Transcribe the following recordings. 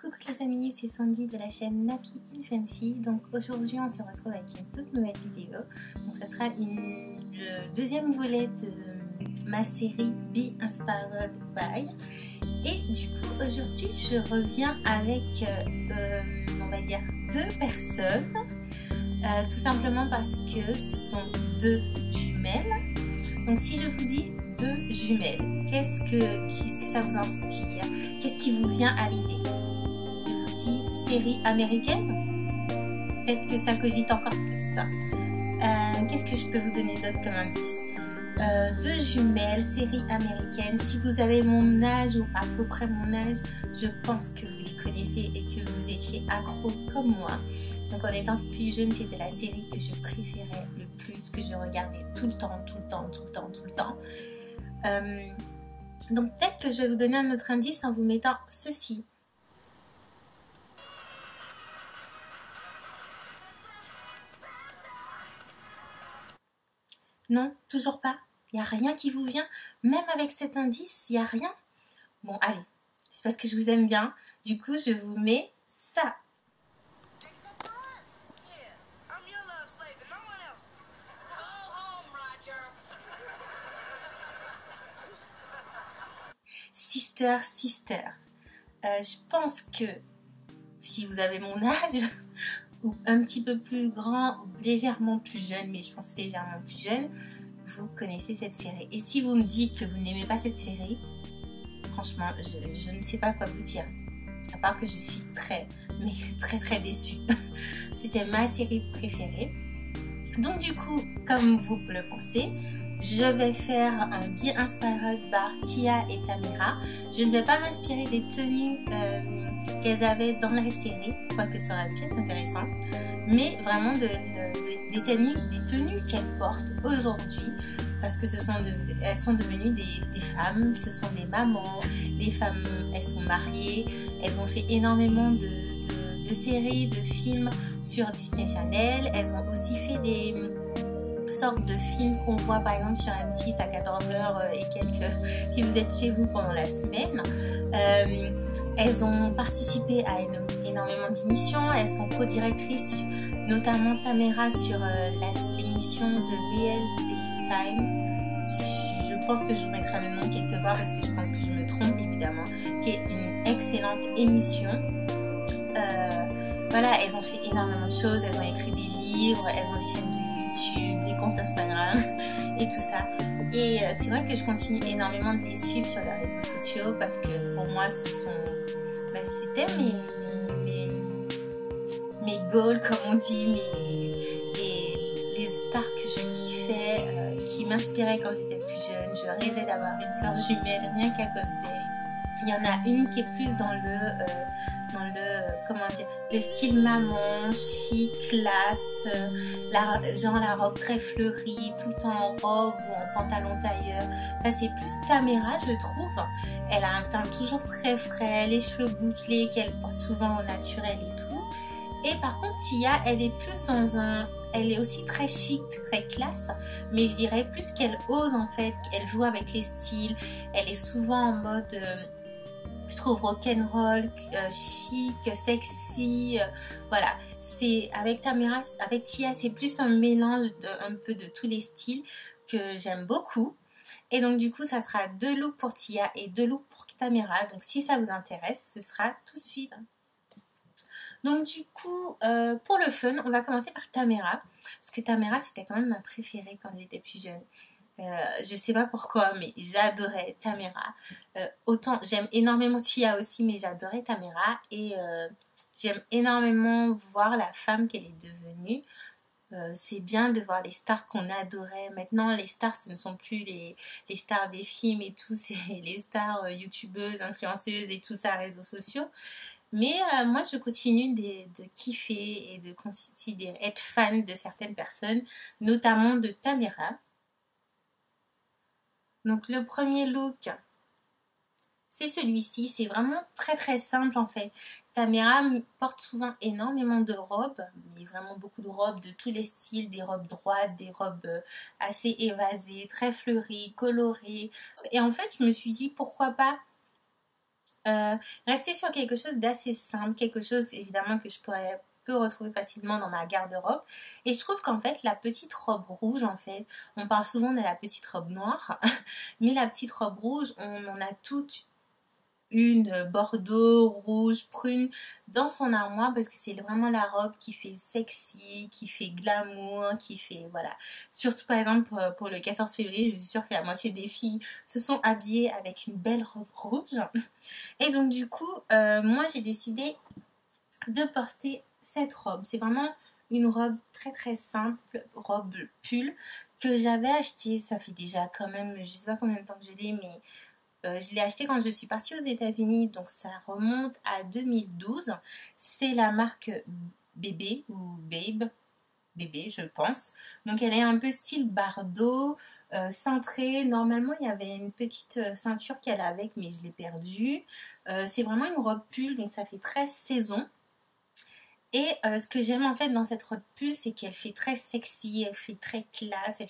Coucou les amis, c'est Sandy de la chaîne Nappy in Fancy. Donc aujourd'hui on se retrouve avec une toute nouvelle vidéo. Donc ça sera le deuxième volet de ma série Be Inspired By. Et du coup aujourd'hui je reviens avec on va dire deux personnes. Tout simplement parce que ce sont deux jumelles. Donc si je vous dis deux jumelles, qu'est-ce que ça vous inspire? Qu'est-ce qui vous vient à l'idée? Série américaine, peut-être que ça cogite encore plus. Qu'est-ce que je peux vous donner d'autre comme indice? Deux jumelles, série américaine. Si vous avez mon âge ou à peu près mon âge, je pense que vous les connaissez et que vous étiez accro comme moi. Donc en étant plus jeune, c'était la série que je préférais le plus, que je regardais tout le temps. Donc peut-être que je vais vous donner un autre indice en vous mettant ceci. Non, toujours pas. Il n'y a rien qui vous vient. Même avec cet indice, il n'y a rien. Bon, allez. C'est parce que je vous aime bien. Du coup, je vous mets ça. Sister. Je pense que si vous avez mon âge, ou un petit peu plus grand, ou légèrement plus jeune, mais je pense légèrement plus jeune, vous connaissez cette série. Et si vous me dites que vous n'aimez pas cette série, franchement, je ne sais pas quoi vous dire. À part que je suis très déçue. C'était ma série préférée. Donc du coup, comme vous le pensez, je vais faire un Be Inspired by Tia et Tamera. Je ne vais pas m'inspirer des tenues qu'elles avaient dans la série, quoique ça aurait pu être intéressant, mais vraiment des tenues qu'elles portent aujourd'hui, parce que elles sont devenues des femmes, ce sont des mamans, des femmes, elles sont mariées, elles ont fait énormément de séries, de films sur Disney Channel, elles ont aussi fait des sortes de films qu'on voit par exemple sur M6 à 14h et quelques, si vous êtes chez vous pendant la semaine. Elles ont participé à énormément d'émissions, elles sont co-directrices, notamment Tamera sur l'émission The Real Daytime. Je pense que je vous mettrai le nom quelque part parce que je pense que je me trompe évidemment, qui est une excellente émission. Voilà, elles ont fait énormément de choses, elles ont écrit des livres, elles ont des chaînes de YouTube, des comptes Instagram et tout ça. Et c'est vrai que je continue énormément de les suivre sur les réseaux sociaux parce que pour moi c'était mes goals, comme on dit, les stars que je kiffais, qui m'inspiraient quand j'étais plus jeune. Je rêvais d'avoir une soeur jumelle rien qu'à cause d'elle. Il y en a une qui est plus dans comment dire, le style maman, chic, classe, genre la robe très fleurie, tout en robe ou en pantalon tailleur. Ça c'est plus Tamera, je trouve. Elle a un teint toujours très frais, les cheveux bouclés qu'elle porte souvent au naturel et tout. Et par contre Tia, elle est plus elle est aussi très chic, très classe, mais je dirais plus qu'elle ose en fait, qu'elle joue avec les styles. Elle est souvent en mode je trouve rock'n'roll, chic, sexy, voilà. C'est avec Tamera, avec Tia, c'est plus un mélange un peu de tous les styles que j'aime beaucoup. Et donc du coup, ça sera 2 looks pour Tia et 2 looks pour Tamera. Donc si ça vous intéresse, ce sera tout de suite. Donc du coup, pour le fun, on va commencer par Tamera, parce que Tamera, c'était quand même ma préférée quand j'étais plus jeune. Je sais pas pourquoi, mais j'adorais Tamera. Autant j'aime énormément Tia aussi, mais j'adorais Tamera et j'aime énormément voir la femme qu'elle est devenue. C'est bien de voir les stars qu'on adorait. Maintenant, les stars, ce ne sont plus les stars des films et tout, c'est les stars youtubeuses, influenceuses et tout ça, réseaux sociaux. Mais moi, je continue de kiffer et de considérer être fan de certaines personnes, notamment de Tamera. Donc le premier look, c'est celui-ci. C'est vraiment très simple en fait. Tamera porte souvent énormément de robes, mais vraiment beaucoup de robes de tous les styles, des robes droites, des robes assez évasées, très fleuries, colorées. Et en fait, je me suis dit pourquoi pas rester sur quelque chose d'assez simple, quelque chose évidemment que je peux retrouver facilement dans ma garde-robe. Et je trouve qu'en fait, la petite robe rouge, en fait, on parle souvent de la petite robe noire, mais la petite robe rouge, on en a toute une bordeaux, rouge, prune dans son armoire parce que c'est vraiment la robe qui fait sexy, qui fait glamour, qui fait voilà. Surtout par exemple pour le 14 février, je suis sûre que la moitié des filles se sont habillées avec une belle robe rouge. Et donc du coup, moi j'ai décidé de porter cette robe. C'est vraiment une robe très très simple, robe pull que j'avais achetée. Ça fait déjà quand même, je sais pas combien de temps que je l'ai, mais je l'ai acheté quand je suis partie aux États-Unis, donc ça remonte à 2012. C'est la marque Bébé ou Babe, Bébé je pense. Donc elle est un peu style Bardot, cintrée. Normalement il y avait une petite ceinture qu'elle a avec, mais je l'ai perdue. C'est vraiment une robe pull, donc ça fait très saison. Et ce que j'aime en fait dans cette robe pull, c'est qu'elle fait très sexy, elle fait très classe,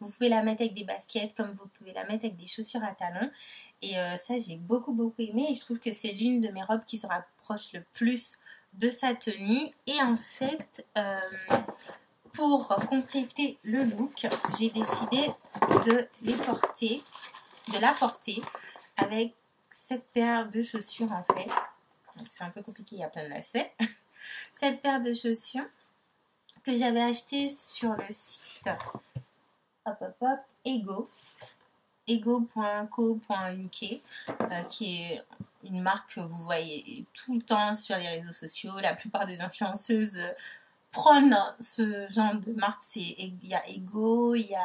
vous pouvez la mettre avec des baskets comme vous pouvez la mettre avec des chaussures à talons. Et ça, j'ai beaucoup aimé et je trouve que c'est l'une de mes robes qui se rapproche le plus de sa tenue. Et en fait, pour compléter le look, j'ai décidé de la porter avec cette paire de chaussures en fait. C'est un peu compliqué, il y a plein de lacets. Cette paire de chaussures que j'avais acheté sur le site ego.co.uk qui est une marque que vous voyez tout le temps sur les réseaux sociaux. La plupart des influenceuses prônent ce genre de marque. Il y a Ego, il y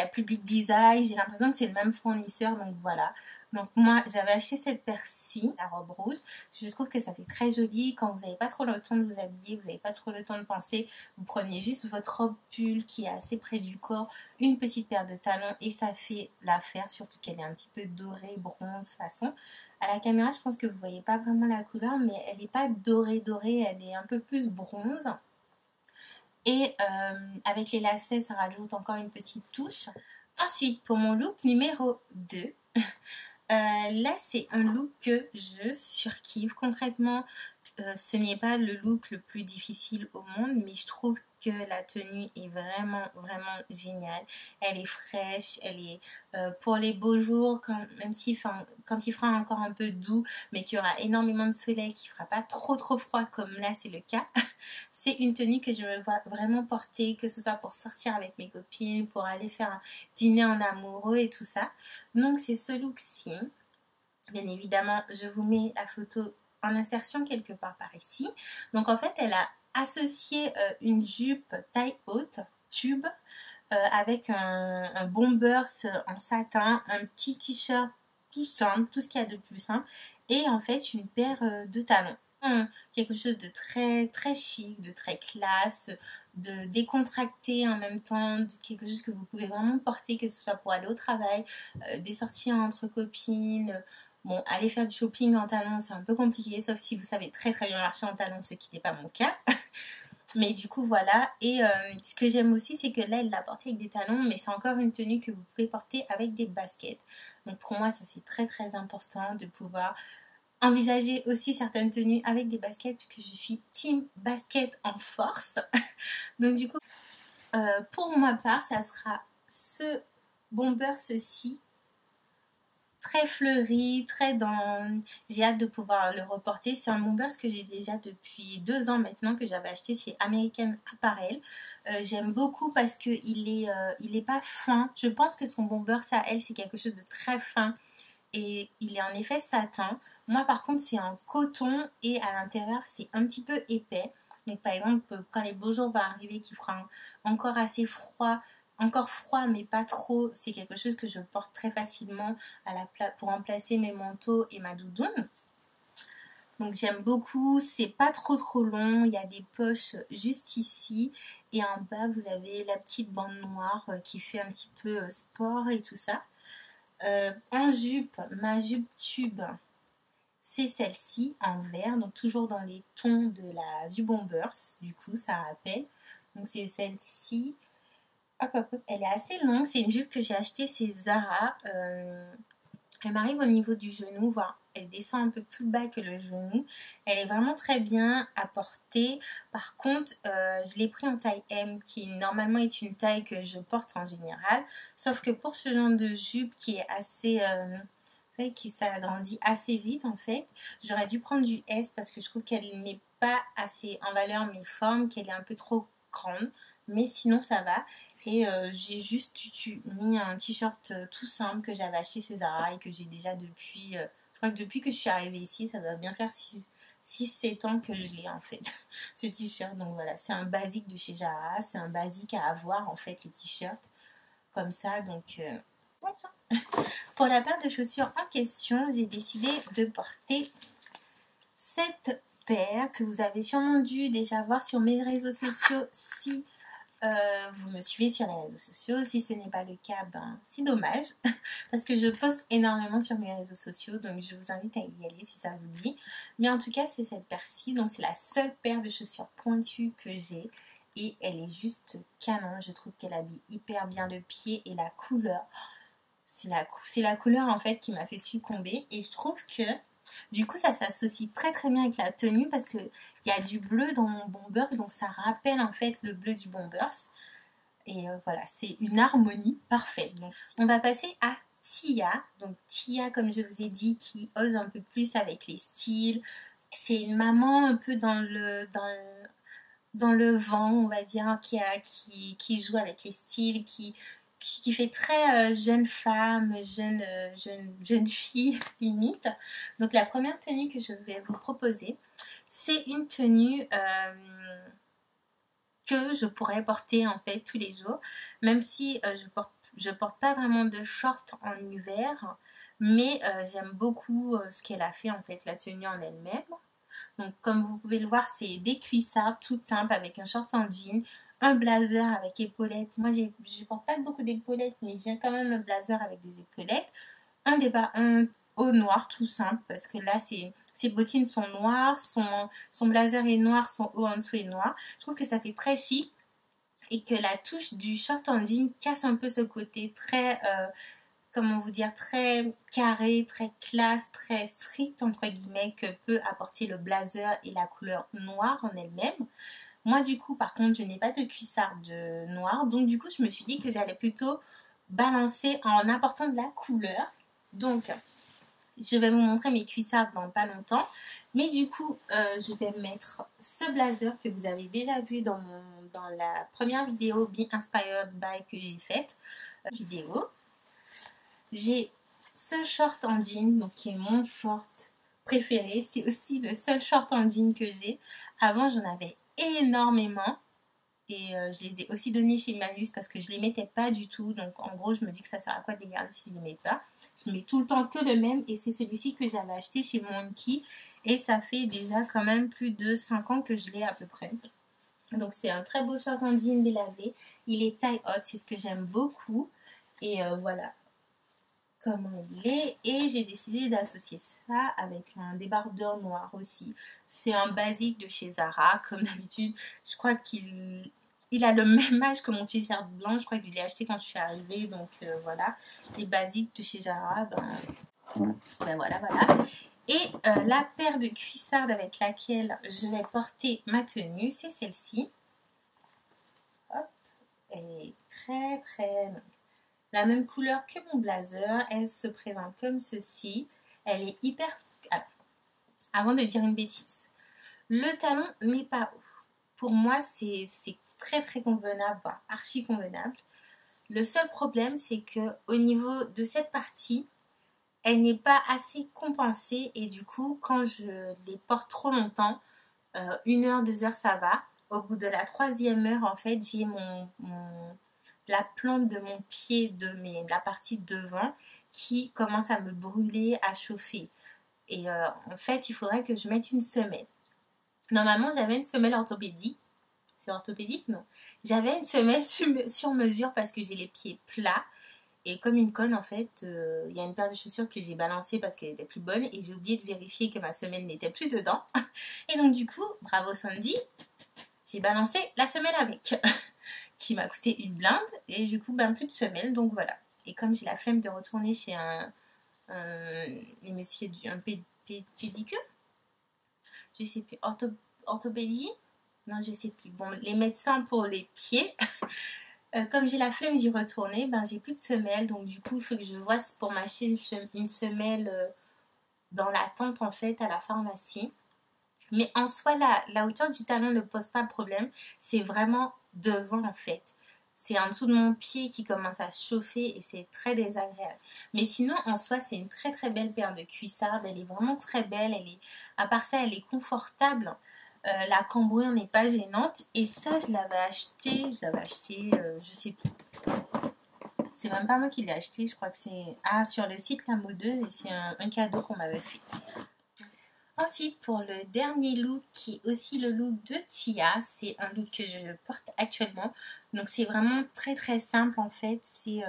a Public Design. J'ai l'impression que c'est le même fournisseur, donc voilà. Donc moi, j'avais acheté cette paire-ci, la robe rouge. Je trouve que ça fait très joli. Quand vous n'avez pas trop le temps de vous habiller, vous n'avez pas trop le temps de penser, vous prenez juste votre robe pull qui est assez près du corps, une petite paire de talons et ça fait l'affaire. Surtout qu'elle est un petit peu dorée, bronze façon. À la caméra, je pense que vous ne voyez pas vraiment la couleur, mais elle n'est pas dorée, elle est un peu plus bronze. Et avec les lacets, ça rajoute encore une petite touche. Ensuite, pour mon look numéro 2, là, c'est un look que je surkiffe. Concrètement, ce n'est pas le look le plus difficile au monde, mais je trouve que la tenue est vraiment géniale. Elle est fraîche, elle est pour les beaux jours, quand il fera encore un peu doux, mais qu'il y aura énormément de soleil, qu'il ne fera pas trop froid comme là c'est le cas. C'est une tenue que je me vois vraiment porter, que ce soit pour sortir avec mes copines, pour aller faire un dîner en amoureux et tout ça. Donc c'est ce look-ci. Bien évidemment, je vous mets la photo en insertion quelque part par ici. Donc en fait, elle a associé une jupe taille haute, tube, avec un bomber en satin, un petit t-shirt tout simple, tout ce qu'il y a de plus simple, et en fait une paire de talons. Quelque chose de très chic, de très classe, de décontracté en même temps, de quelque chose que vous pouvez vraiment porter, que ce soit pour aller au travail, des sorties entre copines. Bon, aller faire du shopping en talons, c'est un peu compliqué, sauf si vous savez très bien marcher en talons, ce qui n'est pas mon cas. Mais du coup, voilà. Et ce que j'aime aussi, c'est que là, elle l'a porté avec des talons, mais c'est encore une tenue que vous pouvez porter avec des baskets. Donc pour moi, ça c'est très important de pouvoir envisager aussi certaines tenues avec des baskets, puisque je suis team basket en force. Donc du coup, pour ma part, ça sera ce bomber, ceci, très fleuri, j'ai hâte de pouvoir le reporter. C'est un bomber que j'ai déjà depuis 2 ans maintenant, que j'avais acheté chez American Apparel. J'aime beaucoup parce qu'il est pas fin. Je pense que son bomber, ça, elle, c'est quelque chose de très fin. Et il est en effet satin. Moi par contre c'est en coton et à l'intérieur c'est un petit peu épais. Donc par exemple quand les beaux jours vont arriver, qu'il fera encore assez froid, encore froid mais pas trop, c'est quelque chose que je porte très facilement pour remplacer mes manteaux et ma doudoune. Donc j'aime beaucoup, c'est pas trop long, il y a des poches juste ici et en bas vous avez la petite bande noire qui fait un petit peu sport et tout ça. En jupe, ma jupe tube, c'est celle-ci en vert, donc toujours dans les tons du Bombers, du coup ça rappelle. Donc c'est celle-ci. Hop, elle est assez longue, c'est une jupe que j'ai achetée chez Zara. Elle m'arrive au niveau du genou, voire elle descend un peu plus bas que le genou. Elle est vraiment très bien à porter. Par contre, je l'ai pris en taille M, qui normalement est une taille que je porte en général. Sauf que pour ce genre de jupe qui est assez... qui s'agrandit assez vite en fait, j'aurais dû prendre du S parce que je trouve qu'elle n'est pas assez en valeur mes formes, qu'elle est un peu trop grande. Mais sinon ça va. Et j'ai juste mis un t-shirt tout simple que j'avais acheté chez Zara et que j'ai déjà depuis... je crois que depuis que je suis arrivée ici, ça doit bien faire 6-7 ans que je l'ai en fait, ce t-shirt. Donc voilà, c'est un basique de chez Zara. C'est un basique à avoir en fait, les t-shirts. Comme ça, donc... voilà. Pour la paire de chaussures en question, j'ai décidé de porter cette paire que vous avez sûrement dû déjà voir sur mes réseaux sociaux si vous me suivez sur les réseaux sociaux. Si ce n'est pas le cas, ben c'est dommage parce que je poste énormément sur mes réseaux sociaux, donc je vous invite à y aller si ça vous dit. Mais en tout cas, c'est cette paire-ci, donc c'est la seule paire de chaussures pointues que j'ai et elle est juste canon. Je trouve qu'elle habille hyper bien le pied et la couleur. C'est la couleur en fait qui m'a fait succomber et je trouve que du coup ça s'associe très très bien avec la tenue parce que il y a du bleu dans mon Bombers, donc ça rappelle en fait le bleu du Bombers et voilà, c'est une harmonie parfaite. Donc on va passer à Tia. Donc Tia, comme je vous ai dit, qui ose un peu plus avec les styles. C'est une maman un peu dans le vent, on va dire, qui joue avec les styles, qui fait très jeune femme, jeune fille limite. Donc la première tenue que je vais vous proposer, c'est une tenue que je pourrais porter en fait tous les jours, même si je porte pas vraiment de short en hiver, mais j'aime beaucoup ce qu'elle a fait en fait, la tenue en elle-même. Donc comme vous pouvez le voir, c'est des cuissards toutes simples avec un short en jean, un blazer avec épaulettes. Moi je porte pas beaucoup d'épaulettes, mais j'ai quand même un blazer avec des épaulettes. Un haut noir tout simple parce que là ses bottines sont noires, son blazer est noir, son haut en dessous est noir. Je trouve que ça fait très chic et que la touche du short en jean casse un peu ce côté très... comment vous dire, très carré, très classe, très strict entre guillemets que peut apporter le blazer et la couleur noire en elle-même. Moi du coup par contre je n'ai pas de cuissard de noir, donc du coup je me suis dit que j'allais plutôt balancer en apportant de la couleur. Donc je vais vous montrer mes cuissards dans pas longtemps, mais du coup je vais mettre ce blazer que vous avez déjà vu dans la première vidéo Be Inspired By que j'ai faite vidéo. J'ai ce short en jean, donc qui est mon short préféré. C'est aussi le seul short en jean que j'ai. Avant, j'en avais énormément. Et je les ai aussi donnés chez Emmaüs parce que je les mettais pas du tout. Donc en gros, je me dis que ça sert à quoi de les garder si je les mets pas. Je mets tout le temps que le même. Et c'est celui-ci que j'avais acheté chez Monkey. Et ça fait déjà quand même plus de 5 ans que je l'ai à peu près. Donc c'est un très beau short en jean délavé. Il est taille haute, c'est ce que j'aime beaucoup. Et voilà comment il est, et j'ai décidé d'associer ça avec un débardeur noir aussi. C'est un basique de chez Zara, comme d'habitude. Je crois qu'il a le même âge que mon t-shirt blanc. Je crois que je l'ai acheté quand je suis arrivée, donc voilà. Les basiques de chez Zara, ben voilà. Et la paire de cuissardes avec laquelle je vais porter ma tenue, c'est celle-ci. Hop, elle est très très... la même couleur que mon blazer. Elle se présente comme ceci. Elle est hyper... Alors, avant de dire une bêtise, le talon n'est pas haut. Pour moi, c'est très très convenable, voire archi convenable. Le seul problème, c'est que au niveau de cette partie, elle n'est pas assez compensée. Et du coup, quand je les porte trop longtemps, 1 heure, 2 heures, ça va. Au bout de la 3e heure, en fait, j'ai la plante de mon pied, la partie devant, qui commence à me brûler, à chauffer. Et en fait, il faudrait que je mette une semelle. Normalement, j'avais une semelle orthopédique. C'est orthopédique? Non. J'avais une semelle sur mesure parce que j'ai les pieds plats. Et comme une conne, en fait, il y a une paire de chaussures que j'ai balancée parce qu'elle était plus bonne. Et j'ai oublié de vérifier que ma semelle n'était plus dedans. Et donc, du coup, bravo Sandy, j'ai balancé la semelle avec. Qui m'a coûté une blinde et du coup plus de semelle, donc voilà. Et comme j'ai la flemme de retourner chez un les messieurs un pédicure, je sais plus, orthopédie, non je sais plus, bon les médecins pour les pieds. Comme j'ai la flemme d'y retourner, ben j'ai plus de semelle, donc du coup il faut que je vois pour m'acheter une semelle dans l'attente en fait à la pharmacie. Mais en soi la hauteur du talon ne pose pas de problème, c'est vraiment devant en fait. C'est en dessous de mon pied qui commence à chauffer et c'est très désagréable. Mais sinon, en soi, c'est une très très belle paire de cuissardes. Elle est vraiment très belle. À part ça, elle est confortable. La cambrure n'est pas gênante. Et ça, je l'avais acheté, je sais plus. C'est même pas moi qui l'ai acheté. Je crois que c'est sur le site La Modeuse et c'est un cadeau qu'on m'avait fait. Ensuite, pour le dernier look, qui est aussi le look de Tia, c'est un look que je porte actuellement. Donc, c'est vraiment très très simple en fait. C'est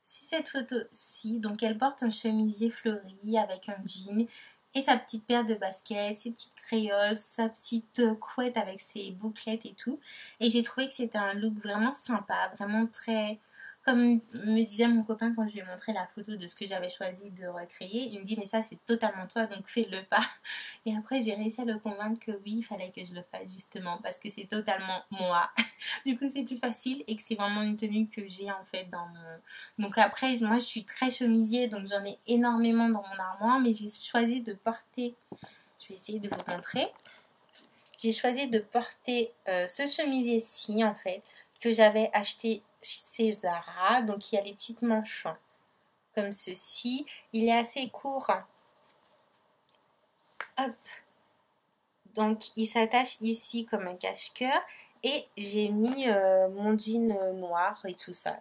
cette photo-ci. Donc, elle porte un chemisier fleuri avec un jean et sa petite paire de baskets, ses petites créoles, sa petite couette avec ses bouclettes et tout. Et j'ai trouvé que c'était un look vraiment sympa, vraiment très... Comme me disait mon copain quand je lui ai montré la photo de ce que j'avais choisi de recréer, il me dit mais ça c'est totalement toi donc fais-le pas. Et après j'ai réussi à le convaincre que oui il fallait que je le fasse justement parce que c'est totalement moi. Du coup c'est plus facile et que c'est vraiment une tenue que j'ai en fait dans mon... Donc après moi je suis très chemisier donc j'en ai énormément dans mon armoire mais j'ai choisi de porter, je vais essayer de vous montrer. J'ai choisi de porter ce chemisier-ci en fait que j'avais acheté chez Zara, donc il y a les petites manches comme ceci, il est assez court, hop, donc il s'attache ici comme un cache-cœur et j'ai mis mon jean noir et tout ça.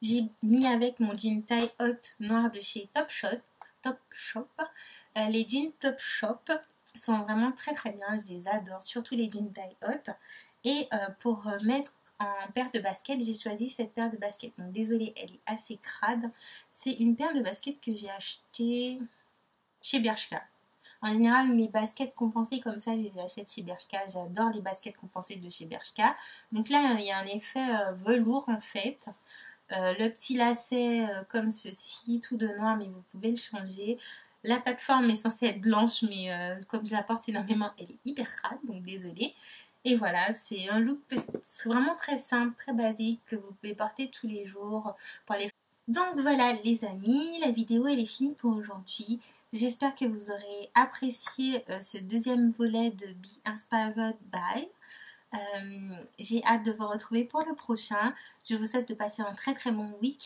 J'ai mis avec mon jean taille haute noir de chez Topshop. Les jeans Topshop sont vraiment très très bien, je les adore, surtout les jeans taille haute. Et pour mettre en paire de baskets, j'ai choisi cette paire de baskets. Donc désolée, elle est assez crade. C'est une paire de baskets que j'ai achetée chez Bershka. En général, mes baskets compensées comme ça, je les achète chez Bershka. J'adore les baskets compensées de chez Bershka. Donc là, il y a un effet velours en fait. Le petit lacet comme ceci, tout de noir, mais vous pouvez le changer. La plateforme est censée être blanche, mais comme je la porte énormément, elle est hyper crade, donc désolée. Et voilà, c'est un look vraiment très simple, très basique, que vous pouvez porter tous les jours. Donc voilà les amis, la vidéo elle est finie pour aujourd'hui. J'espère que vous aurez apprécié ce deuxième volet de Be Inspired By. J'ai hâte de vous retrouver pour le prochain. Je vous souhaite de passer un très très bon week-end.